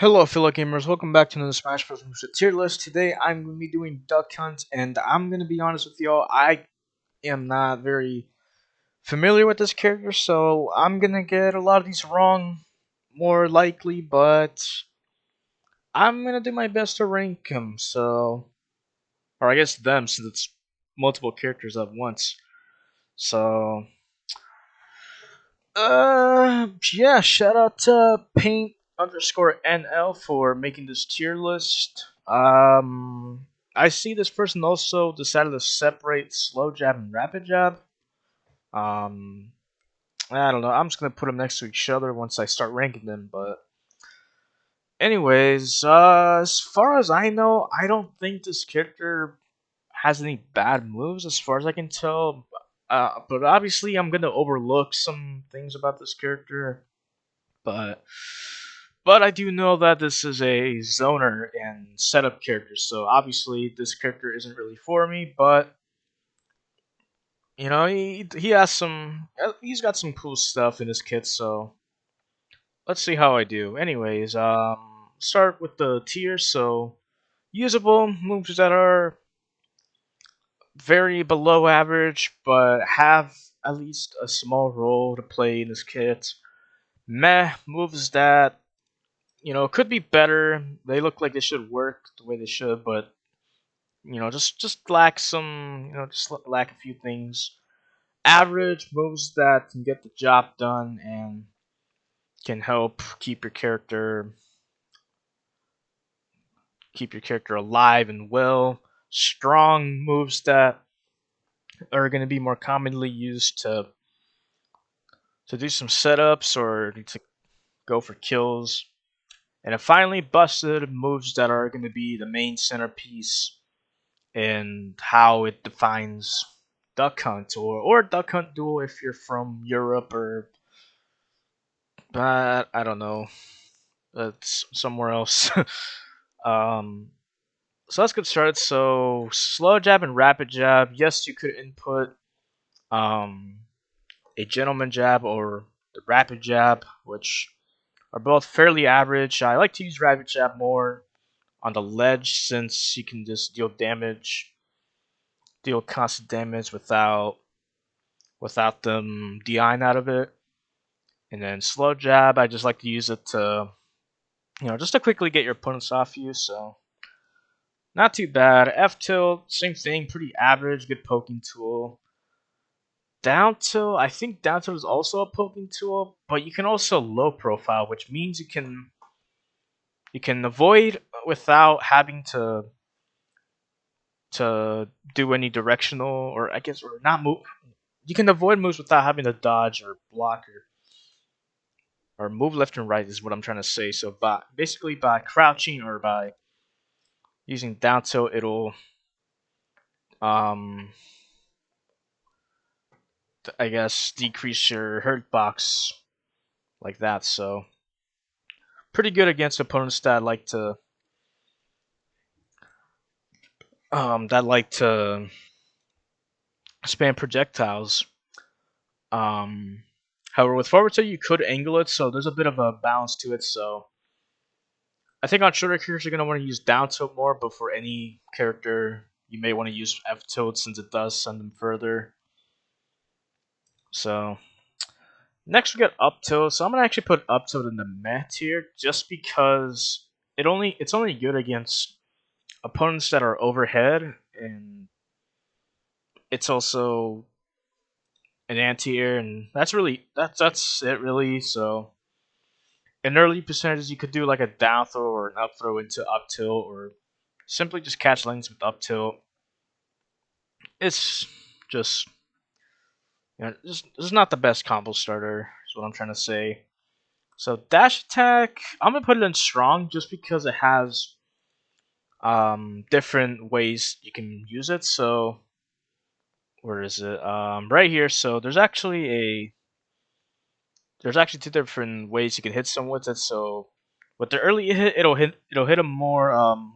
Hello, fellow gamers. Welcome back to another Smash Bros. Moveset tier list. Today, I'm going to be doing Duck Hunt, and I'm going to be honest with y'all, I am not very familiar with this character, so I'm going to get a lot of these wrong, more likely, but I'm going to do my best to rank them, or I guess them, since it's multiple characters at once. So, yeah, shout out to Paint underscore NL for making this tier list. I see this person also decided to separate slow jab and rapid jab. Um, I don't know. I'm just gonna put them next to each other once I start ranking them. But anyways, as far as I know, I don't think this character has any bad moves, as far as I can tell. But obviously, I'm gonna overlook some things about this character. But I do know that this is a zoner and setup character, so obviously this character isn't really for me. But he has he's got some cool stuff in his kit, so let's see how I do. Anyways, start with the tiers. So usable moves that are very below average, but have at least a small role to play in this kit. Meh moves that could be better. They look like they should work the way they should, but just lack some, just lack a few things. Average moves that can get the job done and can help keep your character alive and well. Strong moves that are going to be more commonly used to do some setups or to go for kills. And then finally, busted moves that are going to be the main centerpiece and how it defines Duck Hunt or Duck Hunt Duel if you're from Europe or I don't know, it's somewhere else. um, so let's get started. So slow jab and rapid jab. Yes, you could input um, a gentleman jab or the rapid jab, which are both fairly average. I like to use rapid jab more on the ledge since you can just deal constant damage without them DIing out of it. And then slow jab, I just like to use it to, just to quickly get your opponents off you. So not too bad. F tilt, same thing, pretty average, good poking tool. Down tilt, I think down tilt is also a poking tool, but you can also low profile, which means you can avoid without having to do any directional or I guess or not move. You can avoid moves without having to dodge or block or move left and right is what I'm trying to say. So by crouching or by using down tilt, it'll um I guess decrease your hurt box like that. So pretty good against opponents that like to spam projectiles. Um, However, with forward tilt you could angle it, so there's a bit of a balance to it. So I think on shorter characters you're gonna want to use down tilt more, but for any character you may want to use F tilt since it does send them further. So next we got up tilt. So I'm gonna actually put up tilt in the meh tier just because it's only good against opponents that are overhead, and it's also an anti-air, and that's it really. So in early percentages, you could do like a down throw or an up throw into up tilt, or simply just catch lanes with up tilt. It's just it's not the best combo starter. Is what I'm trying to say. So dash attack, I'm gonna put it in strong just because it has different ways you can use it. So where is it? Right here. So there's actually two different ways you can hit someone with it. So with the early hit, it'll hit them more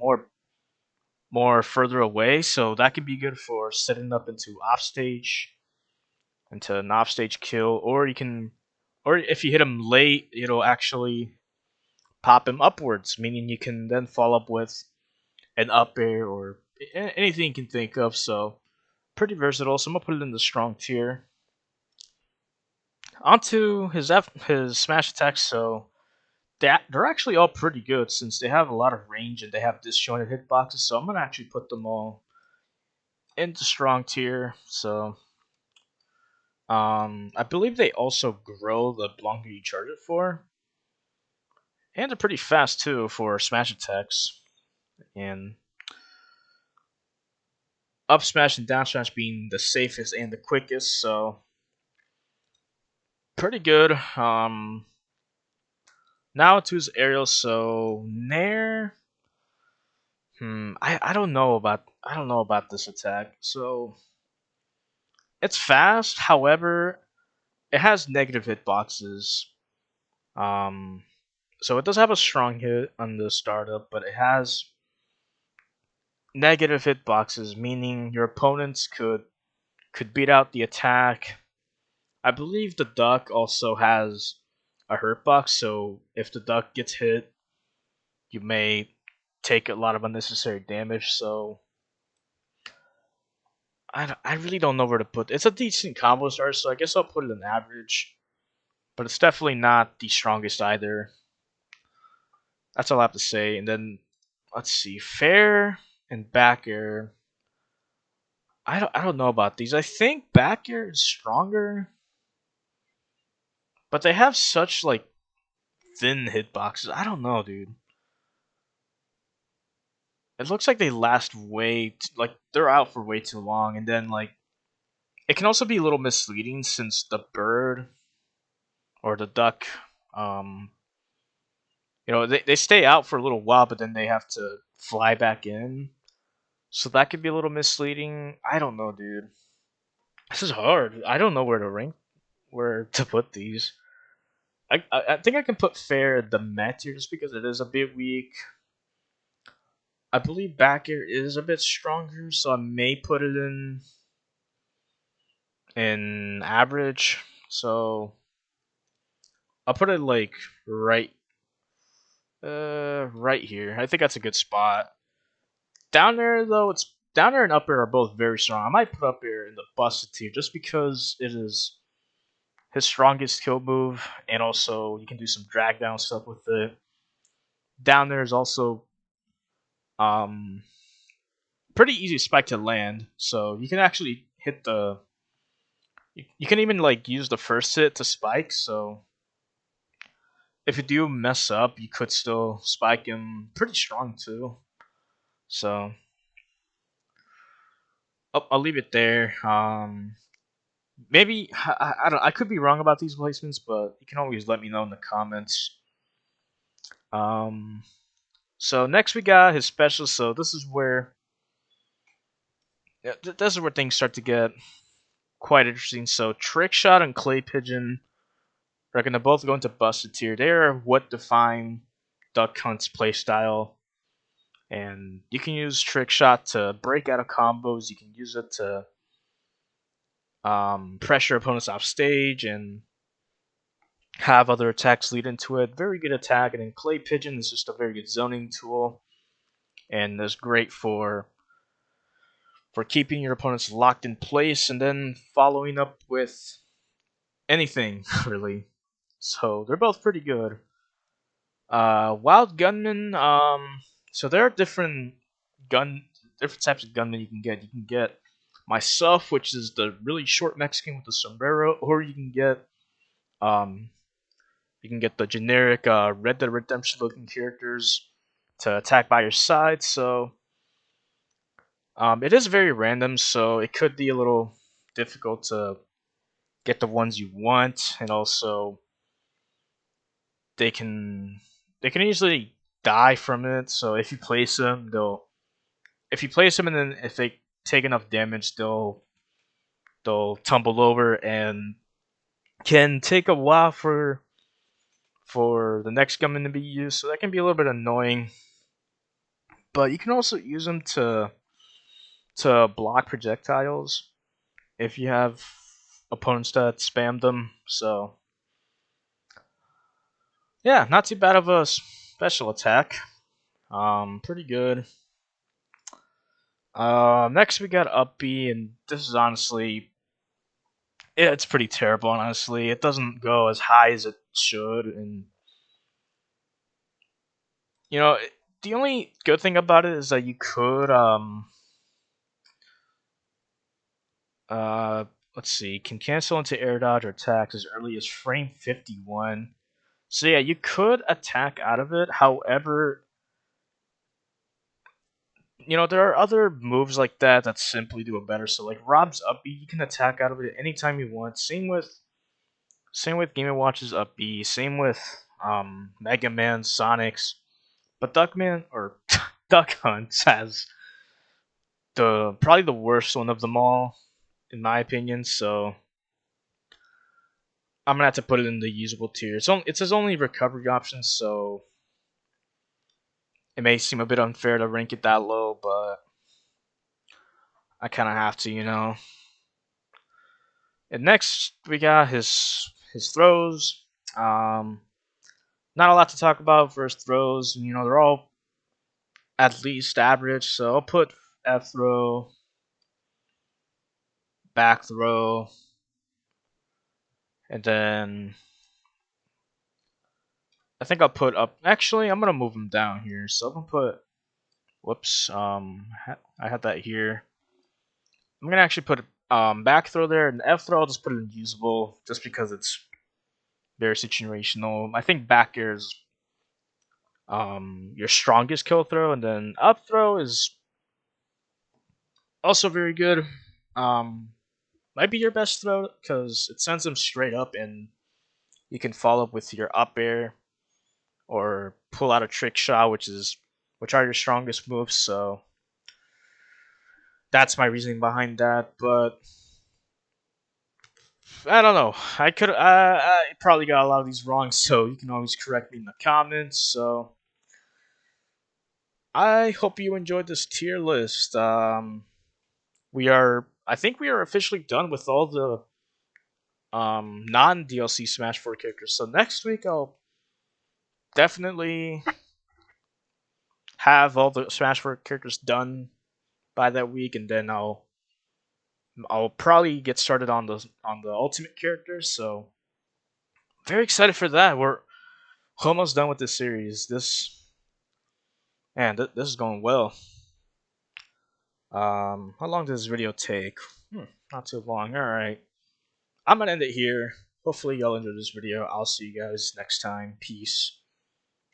further away. So that can be good for setting up into an offstage kill, or if you hit them late, it'll actually pop him upwards, meaning you can then follow up with an up air or anything you can think of. So pretty versatile. So I'm gonna put it in the strong tier. Onto his smash attacks. So they're actually all pretty good since they have a lot of range and they have disjointed hitboxes. So I'm gonna actually put them all into strong tier. So I believe they also grow the longer you charge it for, and they're pretty fast too for smash attacks. And up smash and down smash being the safest and the quickest. So pretty good. Now to his aerial. So Nair. I don't know about this attack. So it's fast. However, it has negative hitboxes. Um, so it does have a strong hit on the startup, but it has negative hitboxes, meaning your opponents could beat out the attack. I believe the duck also has a hurt box, so if the duck gets hit, you may take a lot of unnecessary damage. So I really don't know where to put it. It's a decent combo starter, so I guess I'll put it in average. But it's definitely not the strongest either. That's all I have to say. And then let's see, fair and back air. I don't know about these. I think back air is stronger, but they have such like thin hitboxes. I don't know, dude. It looks like they last like they're out for way too long, and then like it can also be a little misleading since the bird or the duck, um, they stay out for a little while, but then they have to fly back in. So that could be a little misleading. I don't know, dude. This is hard. I don't know where to put these. I think I can put fair the Met here just because it is a bit weak. I believe back air is a bit stronger, so I may put it in average. So I'll put it like right here. I think that's a good spot. Down there though, it's down there and up air are both very strong. I might put up air in the busted tier just because it is his strongest kill move, and also you can do some drag down stuff with it. Down there is also um pretty easy spike to land, so you can actually hit the. You can even like use the first hit to spike. So if you do mess up, you could still spike him pretty strong too. So I'll leave it there. Maybe I don't. I could be wrong about these placements, but you can always let me know in the comments. Um, so next we got his special. So this is where this is where things start to get quite interesting. So trick shot and clay pigeon are gonna both go into busted tier. They are what define Duck Hunt's playstyle. And you can use trick shot to break out of combos. You can use it to pressure opponents off stage and have other attacks lead into it. Very good attack. And then clay pigeon is just a very good zoning tool, and is great for keeping your opponents locked in place and then following up with anything really. So they're both pretty good. Wild gunman. So there are gun different types of gunmen you can get. You can get myself, which is the really short Mexican with the sombrero, or um you can get the generic Red Dead Redemption looking characters to attack by your side. So it is very random, so it could be a little difficult to get the ones you want, and also they can they can easily die from it. So if you place them, and then if they take enough damage, they'll tumble over and can take a while for the next gunman to be used. So that can be a little bit annoying. But you can also use them to block projectiles if you have opponents that spam them. So yeah, not too bad of a special attack. Pretty good. Next we got up B, and this is honestly, it's pretty terrible. Honestly, it doesn't go as high as it should, and you know, the only good thing about it is that you could uh let's see, can cancel into air dodge or attacks as early as frame 51. So yeah, you could attack out of it. However, there are other moves like that that simply do it better. So like Rob's up B, you can attack out of it anytime you want. Same with Game and Watch's up B. Same with Mega Man, Sonic's. But Duckman or Duck Hunt has the probably the worst one of them all, in my opinion. So I'm gonna have to put it in the usable tier. It's his only recovery option, so it may seem a bit unfair to rank it that low, but I kind of have to. And next we got his throws. Um, Not a lot to talk about for his throws. They're all at least average. So I'll put F throw, back throw, and then I think I'll put up. Actually, I'm gonna move him down here. So I'm gonna put. Whoops. I had that here. I'm gonna actually put back throw there, and F throw I'll just put it in usable, just because it's very situational. I think back air is your strongest kill throw, and then up throw is also very good. Um, might be your best throw because it sends them straight up, and you can follow up with your up air or pull out a trick shot, which are your strongest moves. So that's my reasoning behind that. But I don't know. I probably got a lot of these wrong, so you can always correct me in the comments. So I hope you enjoyed this tier list. I think we are officially done with all the non DLC Smash 4 characters. So next week I'll definitely have all the Smash 4 characters done by that week, and then I'll probably get started on the Ultimate characters. So very excited for that. We're almost done with this series. This is going well. How long does this video take? Not too long. All right, I'm gonna end it here. Hopefully y'all enjoyed this video. I'll see you guys next time. Peace.